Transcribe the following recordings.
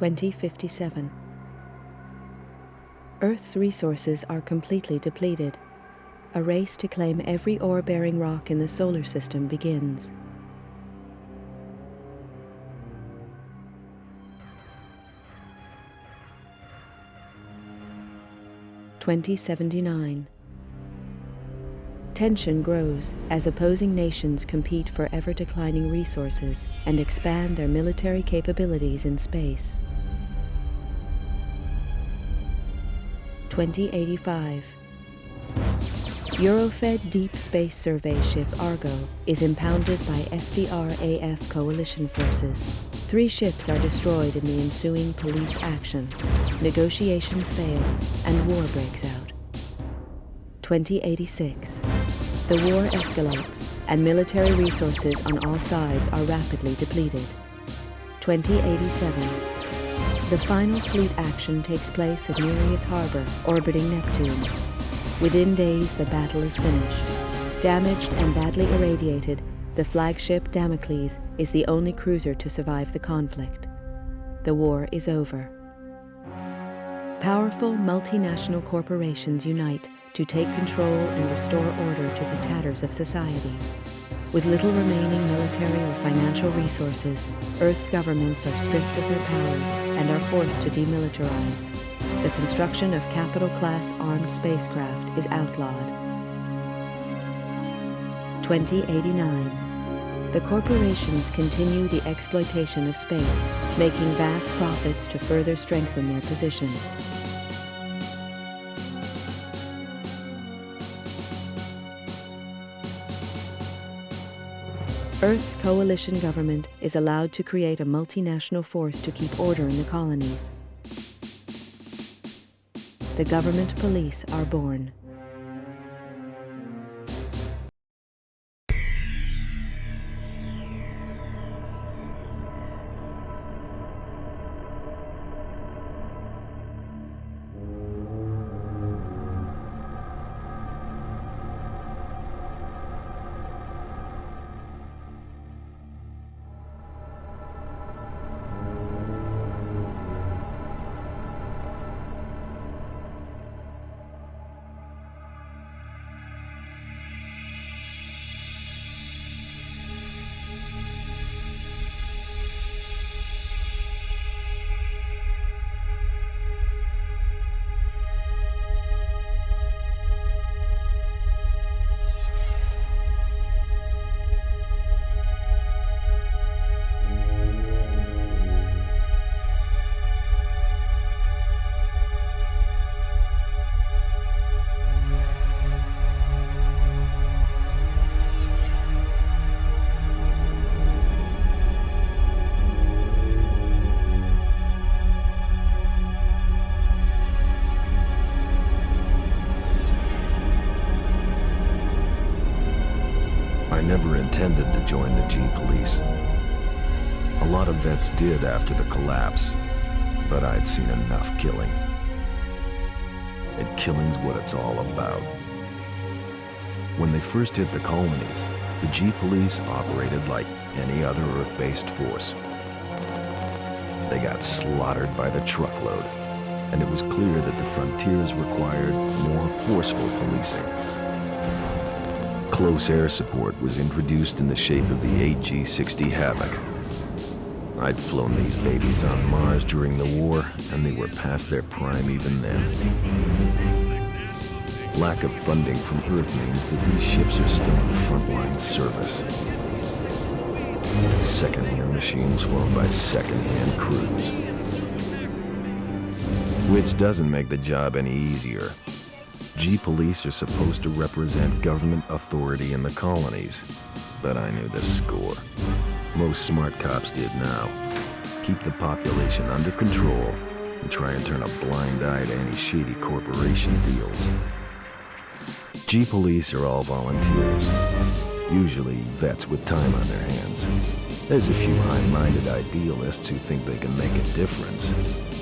2057. Earth's resources are completely depleted. A race to claim every ore-bearing rock in the solar system begins. (2079). Tension grows as opposing nations compete for ever-declining resources and expand their military capabilities in space. 2085. Eurofed Deep Space Survey ship Argo is impounded by SDR-AF coalition forces. 3 ships are destroyed in the ensuing police action. Negotiations fail and war breaks out. 2086. The war escalates and military resources on all sides are rapidly depleted. 2087. The final fleet action takes place at Nereus Harbor, orbiting Neptune. Within days, the battle is finished. Damaged and badly irradiated, the flagship Damocles is the only cruiser to survive the conflict. The war is over. Powerful multinational corporations unite to take control and restore order to the tatters of society. With little remaining military or financial resources, Earth's governments are stripped of their powers and are forced to demilitarize. The construction of capital-class armed spacecraft is outlawed. 2089. The corporations continue the exploitation of space, making vast profits to further strengthen their position. Earth's coalition government is allowed to create a multinational force to keep order in the colonies. The government police are born. I never intended to join the G-Police. A lot of vets did after the collapse, but I'd seen enough killing. And killing's what it's all about. When they first hit the colonies, the G-Police operated like any other Earth-based force. They got slaughtered by the truckload, and it was clear that the frontiers required more forceful policing. Close air support was introduced in the shape of the AG-60 Havoc. I'd flown these babies on Mars during the war, and they were past their prime even then. Lack of funding from Earth means that these ships are still in frontline service. Second-hand machines flown by second-hand crews. Which doesn't make the job any easier. G-Police are supposed to represent government authority in the colonies, but I knew the score. Most smart cops did now. Keep the population under control and try and turn a blind eye to any shady corporation deals. G-Police are all volunteers, usually vets with time on their hands. There's a few high-minded idealists who think they can make a difference,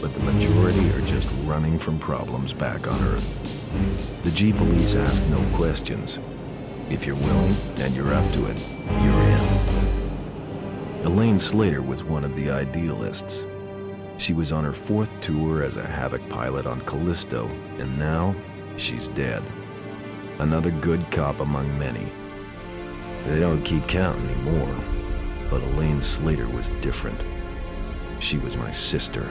but the majority are just running from problems back on Earth. The G-Police ask no questions. If you're willing and you're up to it, you're in. Elaine Slater was one of the idealists. She was on her 4th tour as a Havoc pilot on Callisto, and now she's dead. Another good cop among many. They don't keep count anymore, but Elaine Slater was different. She was my sister.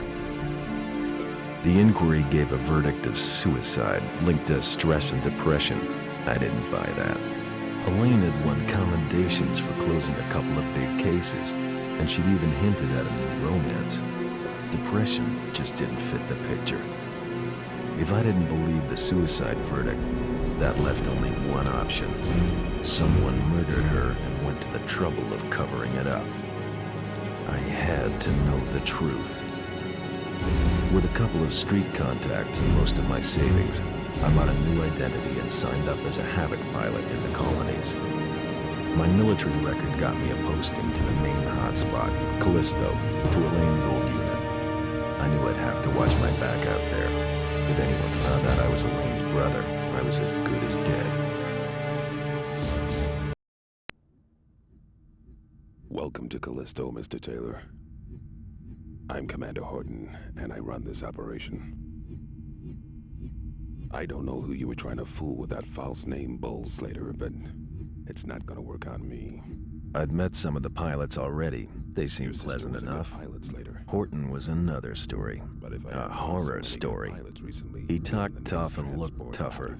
The inquiry gave a verdict of suicide linked to stress and depression. I didn't buy that. Elaine had won commendations for closing a couple of big cases, and she'd even hinted at a new romance. Depression just didn't fit the picture. If I didn't believe the suicide verdict, that left only one option. Someone murdered her and went to the trouble of covering it up. I had to know the truth. With a couple of street contacts and most of my savings, I bought a new identity and signed up as a Havoc pilot in the colonies. My military record got me a posting to the main hotspot, Callisto, to Elaine's old unit. I knew I'd have to watch my back out there. If anyone found out I was Elaine's brother, I was as good as dead. Welcome to Callisto, Mr. Taylor. I'm Commander Horton, and I run this operation. I don't know who you were trying to fool with that false name, Bull Slater, but it's not gonna work on me. I'd met some of the pilots already. They seemed pleasant enough. Horton was another story. A horror story. He talked tough and looked tougher.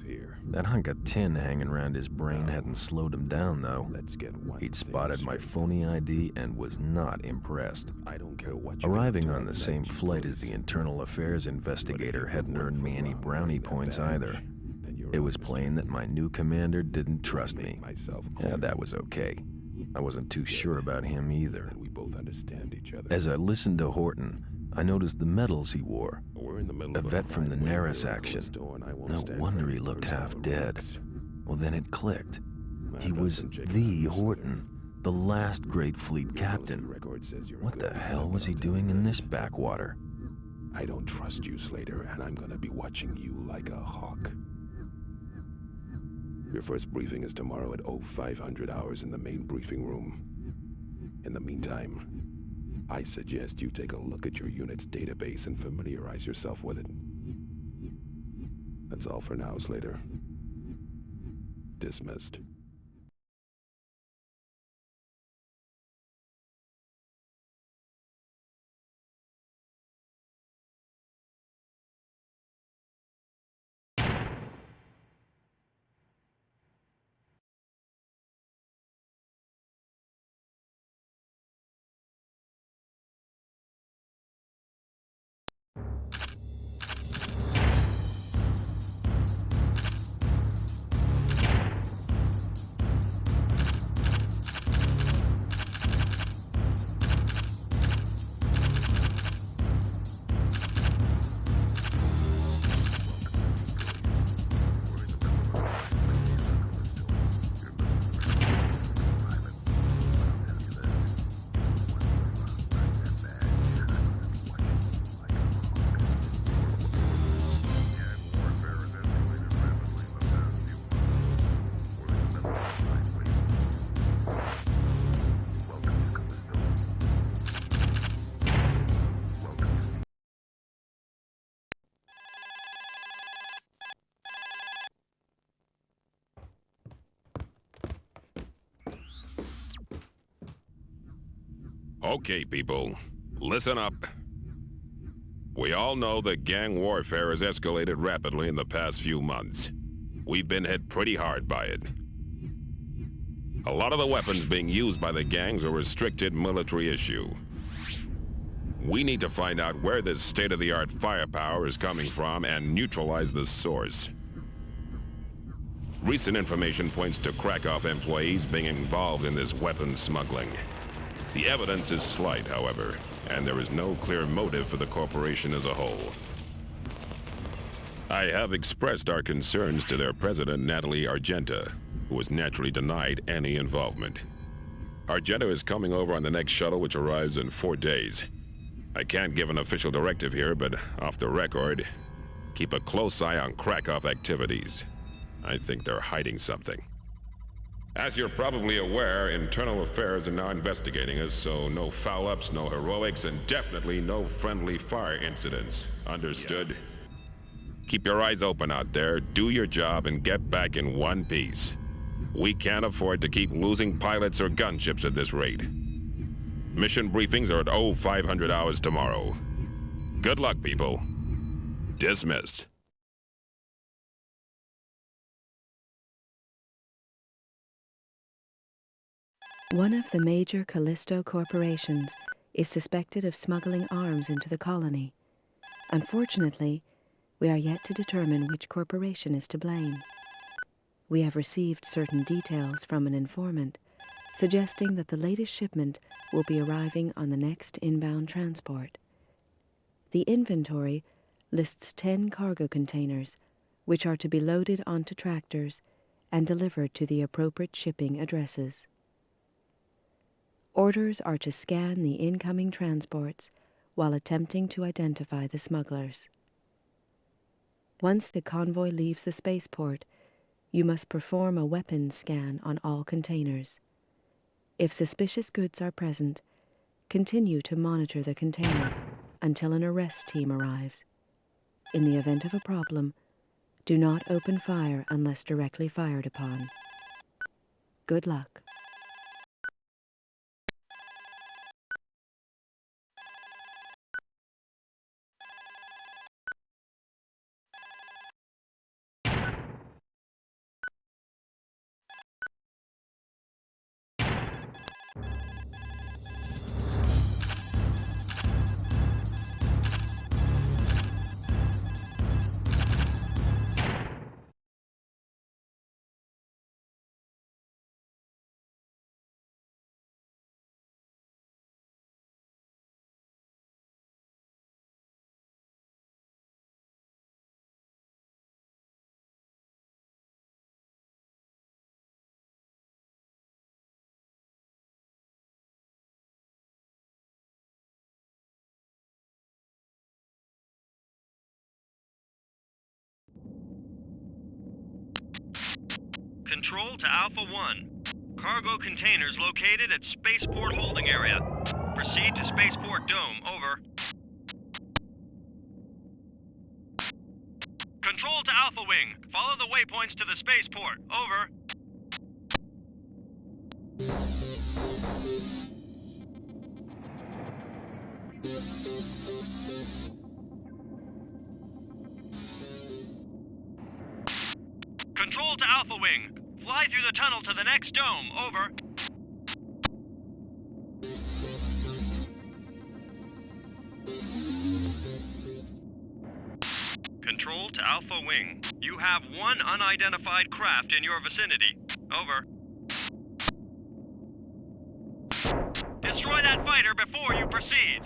That hunk of tin hanging around his brain hadn't slowed him down, though. He'd spotted my phony ID and was not impressed. Arriving on the same flight as the internal affairs investigator hadn't earned me any brownie points either. It was plain that my new commander didn't trust me. Yeah, that was okay. I wasn't too sure about him either. As I listened to Horton, I noticed the medals he wore. A vet from the Neris action. No wonder he looked half dead. Well, then it clicked. He was the Horton, the last great fleet captain. What the hell was he doing in this backwater? I don't trust you, Slater, and I'm gonna be watching you like a hawk. Your first briefing is tomorrow at 0500 hours in the main briefing room. In the meantime, I suggest you take a look at your unit's database and familiarize yourself with it. That's all for now, Slater. Dismissed. Okay, people, listen up. We all know that gang warfare has escalated rapidly in the past few months. We've been hit pretty hard by it. A lot of the weapons being used by the gangs are restricted military issue. We need to find out where this state-of-the-art firepower is coming from and neutralize the source. Recent information points to Krakow employees being involved in this weapon smuggling. The evidence is slight, however, and there is no clear motive for the corporation as a whole. I have expressed our concerns to their president, Natalie Argenta, who was naturally denied any involvement. Argenta is coming over on the next shuttle, which arrives in 4 days. I can't give an official directive here, but off the record, keep a close eye on Krakow activities. I think they're hiding something. As you're probably aware, internal affairs are now investigating us, so no foul-ups, no heroics, and definitely no friendly fire incidents. Understood? Keep your eyes open out there, do your job, and get back in one piece. We can't afford to keep losing pilots or gunships at this rate. Mission briefings are at 0500 hours tomorrow. Good luck, people. Dismissed. One of the major Callisto corporations is suspected of smuggling arms into the colony. Unfortunately, we are yet to determine which corporation is to blame. We have received certain details from an informant suggesting that the latest shipment will be arriving on the next inbound transport. The inventory lists 10 cargo containers, which are to be loaded onto tractors and delivered to the appropriate shipping addresses. Orders are to scan the incoming transports while attempting to identify the smugglers. Once the convoy leaves the spaceport, you must perform a weapons scan on all containers. If suspicious goods are present, continue to monitor the container until an arrest team arrives. In the event of a problem, do not open fire unless directly fired upon. Good luck. Control to Alpha 1. Cargo containers located at Spaceport Holding Area. Proceed to Spaceport Dome. Over. Control to Alpha Wing. Follow the waypoints to the spaceport. Over. Control to Alpha Wing. Fly through the tunnel to the next dome. Over. Control to Alpha Wing. You have one unidentified craft in your vicinity. Over. Destroy that fighter before you proceed.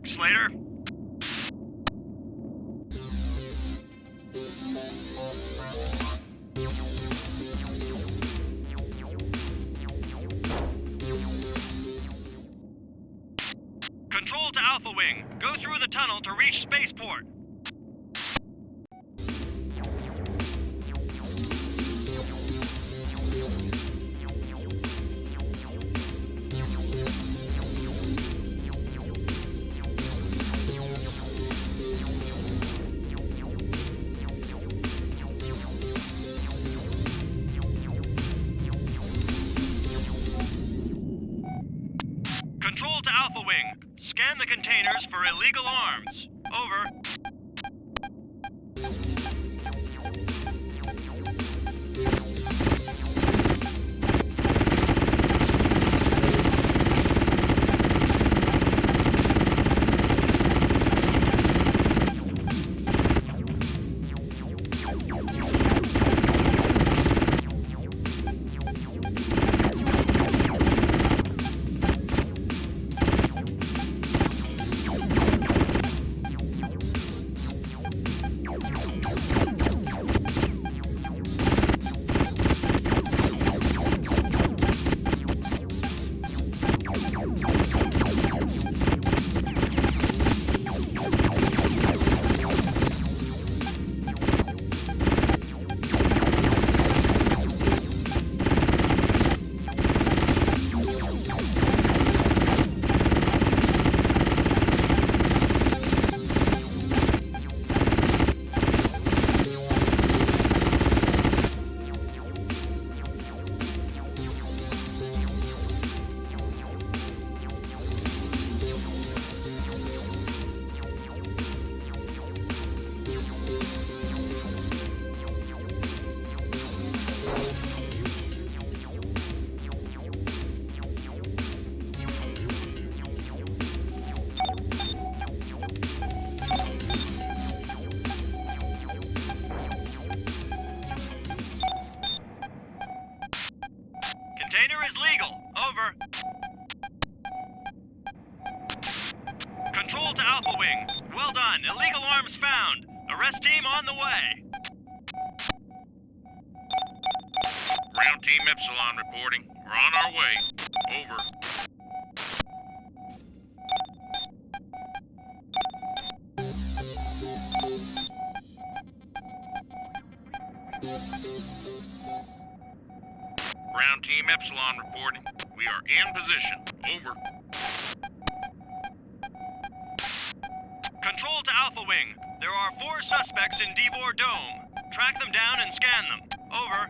Slater? Control to Alpha Wing. Go through the tunnel to reach Spaceport. Control to Alpha Wing. Scan the containers for illegal arms. Over. Container is legal. Over. Control to Alpha Wing. Well done. Illegal arms found. Arrest team on the way. Ground Team Epsilon reporting. We're on our way. Over. Ground Team Epsilon reporting. We are in position. Over. Control to Alpha Wing. There are 4 suspects in Devor Dome. Track them down and scan them. Over.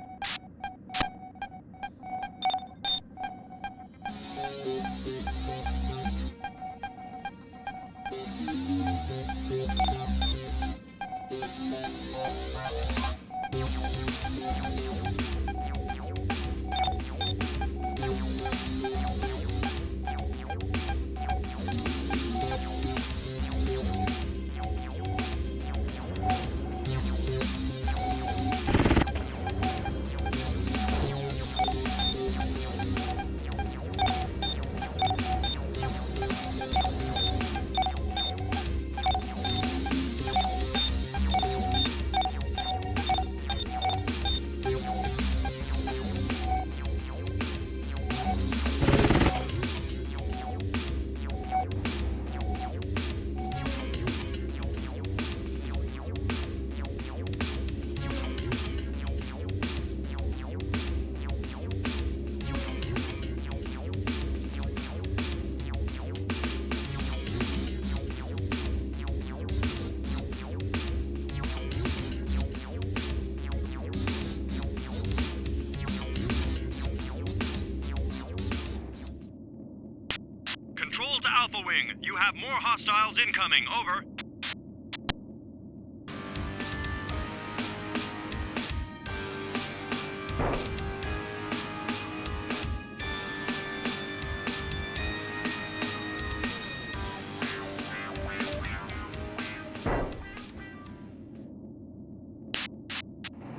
Control to Alpha Wing. You have more hostiles incoming. Over.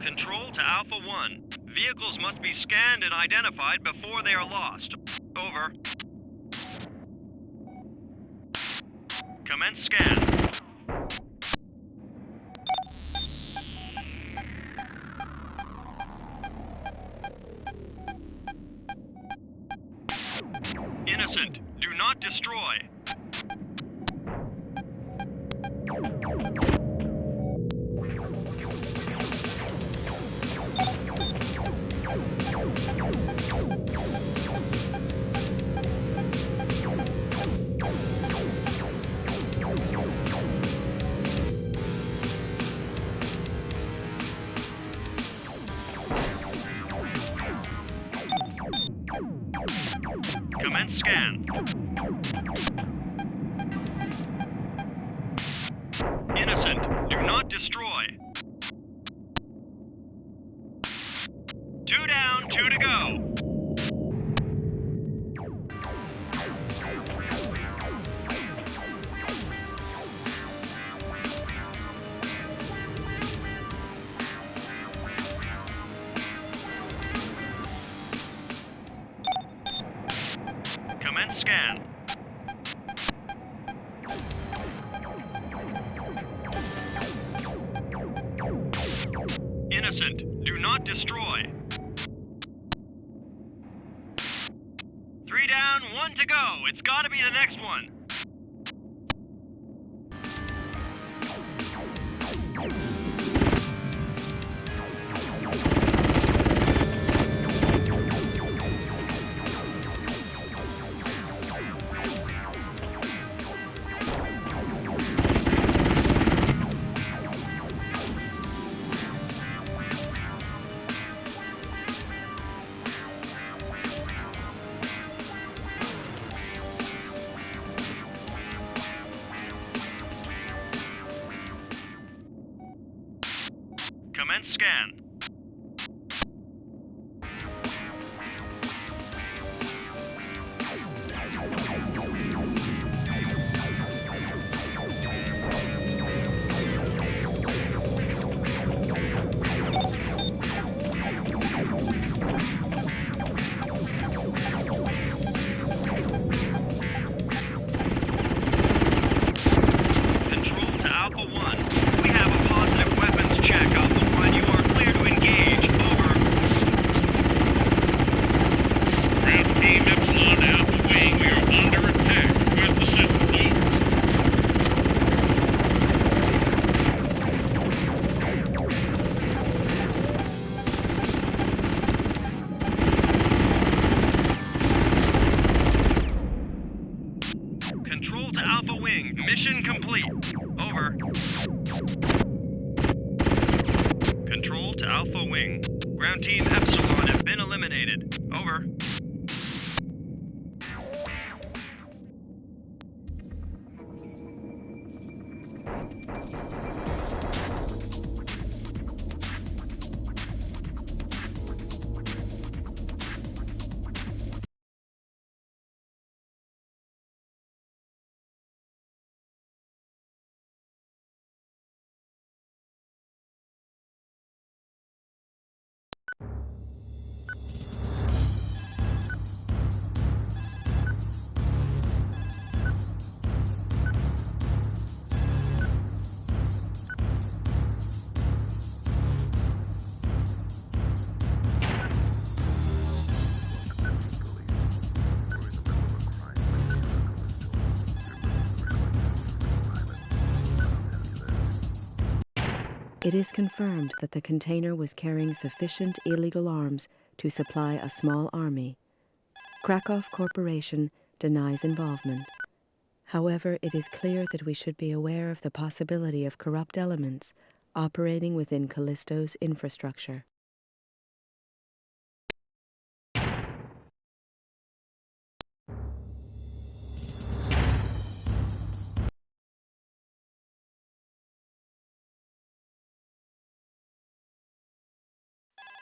Control to Alpha 1. Vehicles must be scanned and identified before they are lost. Over. Commence scan. Innocent, do not destroy. Commence scan. Innocent, do not destroy. 2 down, 2 to go. Commence scan. Innocent, do not destroy. 3 down, 1 to go. It's gotta be the next one. Commence scan. Control to Alpha 1. We have a positive weapons check Alpha 1. You are clear to engage. Over. Ground team Epsilon to Alpha Wing. We are under attack. Request assistance. Over. Control to Alpha Wing. Mission complete. Over. Control to Alpha Wing. Ground Team Epsilon have been eliminated. Over. It is confirmed that the container was carrying sufficient illegal arms to supply a small army. Krakow Corporation denies involvement. However, it is clear that we should be aware of the possibility of corrupt elements operating within Callisto's infrastructure.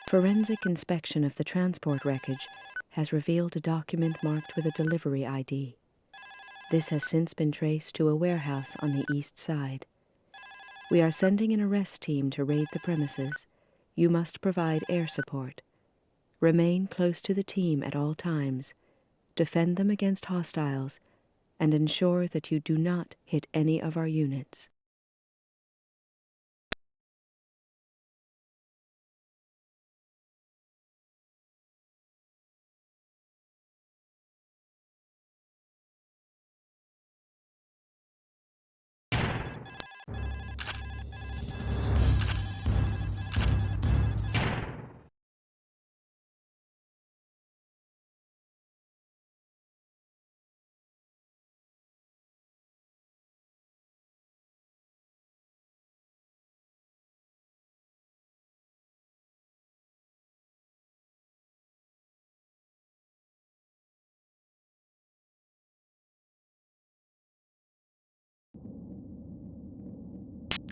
Forensic inspection of the transport wreckage has revealed a document marked with a delivery ID. This has since been traced to a warehouse on the east side. We are sending an arrest team to raid the premises. You must provide air support. Remain close to the team at all times. Defend them against hostiles and ensure that you do not hit any of our units.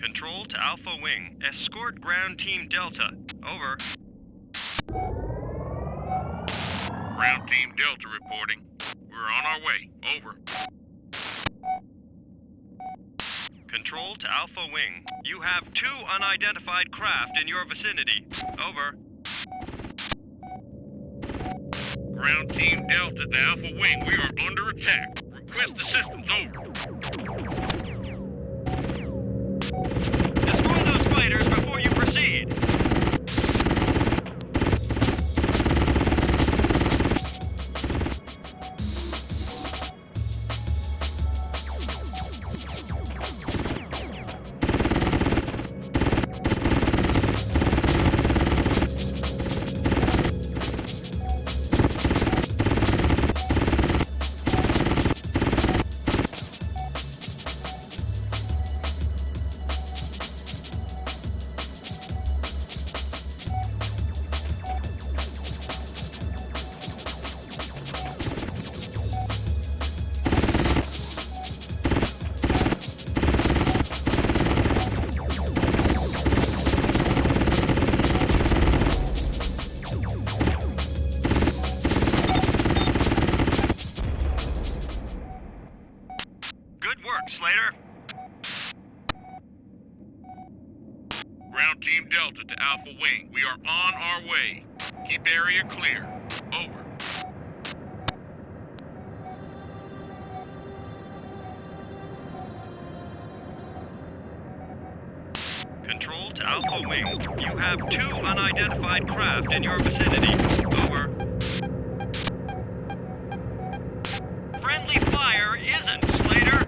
Control to Alpha Wing. Escort Ground Team Delta. Over. Ground Team Delta reporting. We're on our way. Over. Control to Alpha Wing. You have 2 unidentified craft in your vicinity. Over. Ground Team Delta to Alpha Wing. We are under attack. Request assistance. Over. Destroy those fighters before you proceed. Slater. Ground Team Delta to Alpha Wing. We are on our way. Keep area clear. Over. Control to Alpha Wing. You have 2 unidentified craft in your vicinity. Over. Friendly fire isn't, Slater.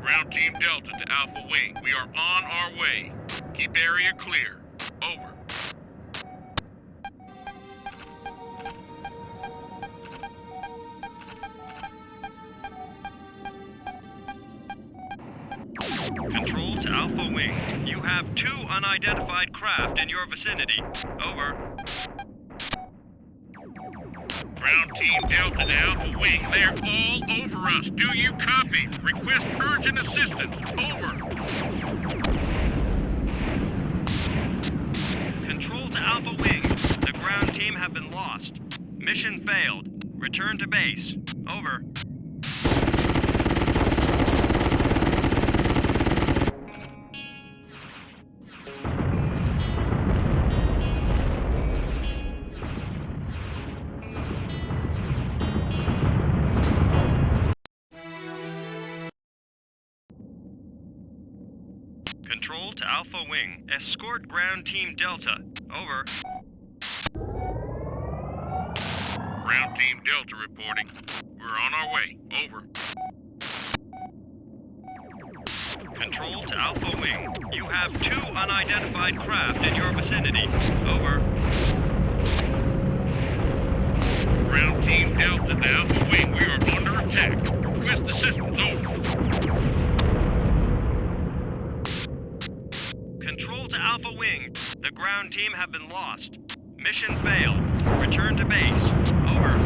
Ground Team Delta to Alpha Wing. We are on our way. Keep area clear. Over. Control to Alpha Wing. You have 2 unidentified craft in your vicinity. Over. Ground Team Delta to Alpha Wing, they're all over us. Do you copy? Request urgent assistance. Over. Control to Alpha Wing. The ground team have been lost. Mission failed. Return to base. Over. Control to Alpha Wing. Escort ground team Delta. Over. Ground Team Delta reporting. We're on our way. Over. Control to Alpha Wing. You have 2 unidentified craft in your vicinity. Over. Ground Team Delta to Alpha Wing, we are under attack. Request assistance. Over. Control to Alpha Wing. The ground team have been lost. Mission failed. Return to base. Over.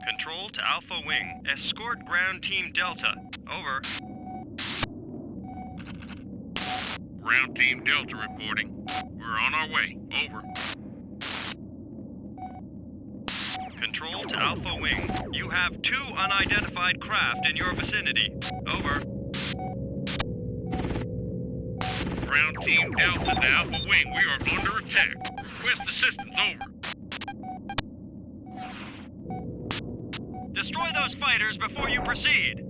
Control to Alpha Wing. Escort ground team Delta. Over. Ground Team Delta reporting. We're on our way. Over. Control to Alpha Wing. You have 2 unidentified craft in your vicinity. Over. Ground Team Delta to Alpha Wing, we are under attack. Request assistance. Over. Destroy those fighters before you proceed.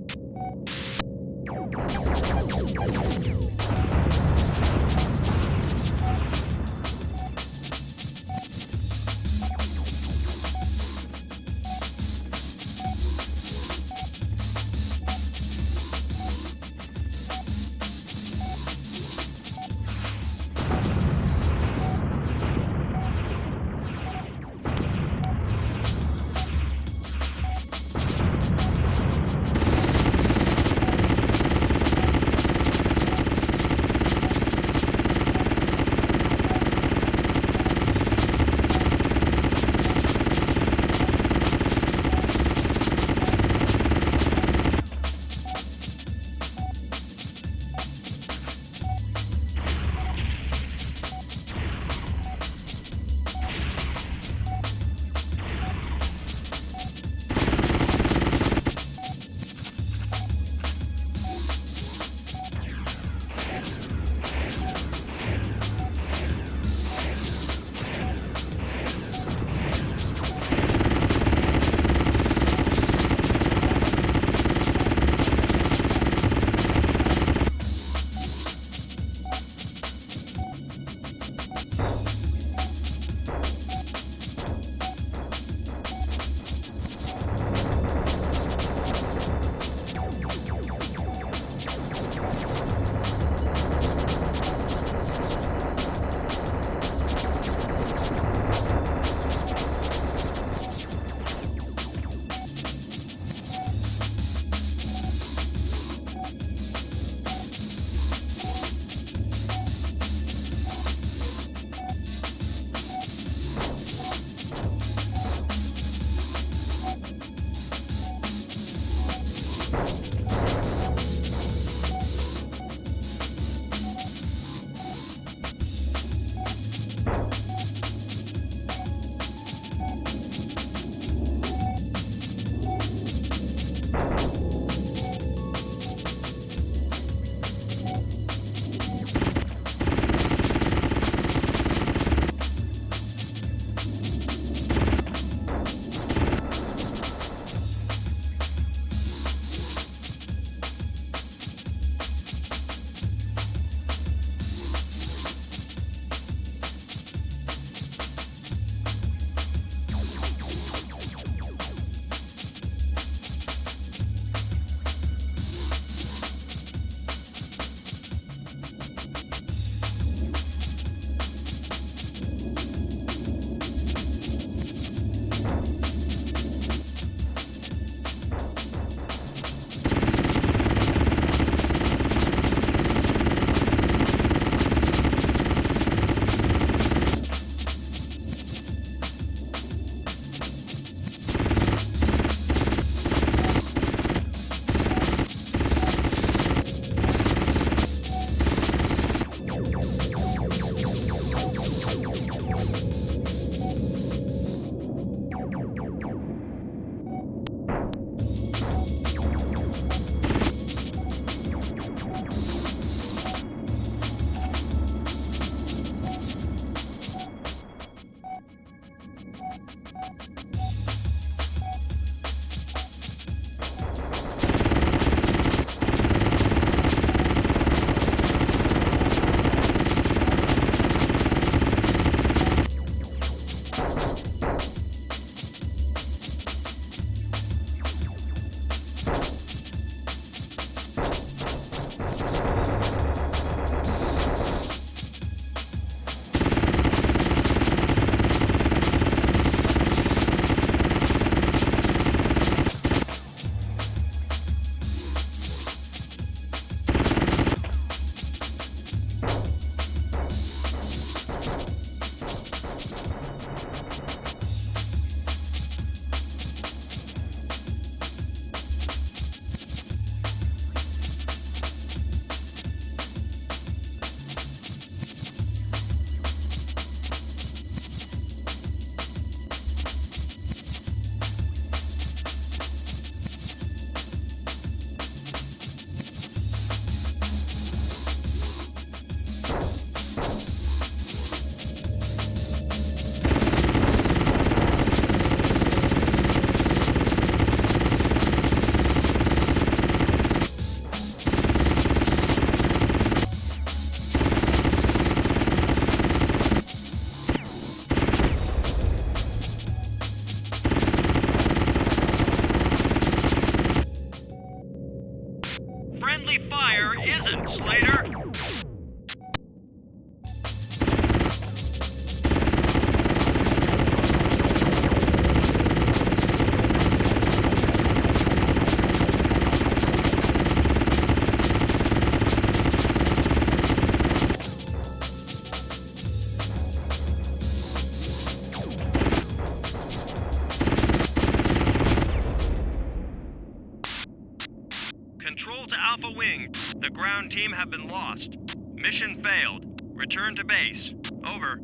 Friendly fire isn't, Slater. Control to Alpha Wing. The ground team have been lost. Mission failed. Return to base. Over.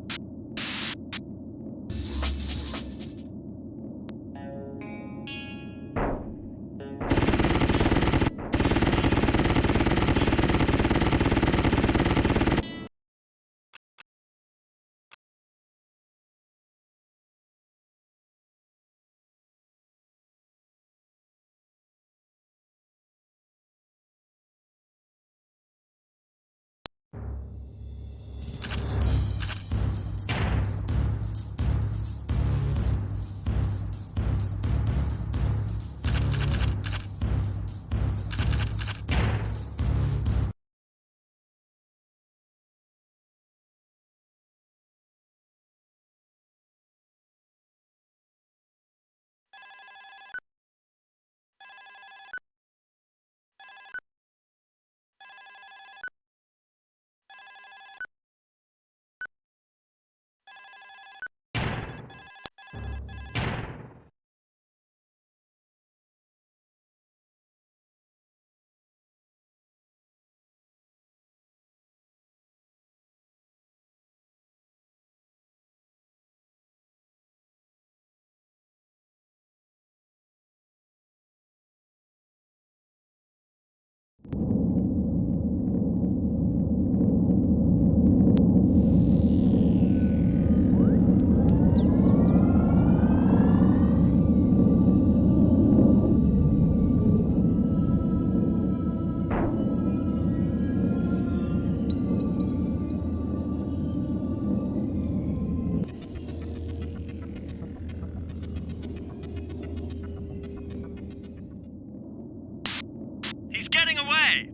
He's getting away!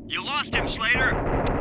You lost him, Slater!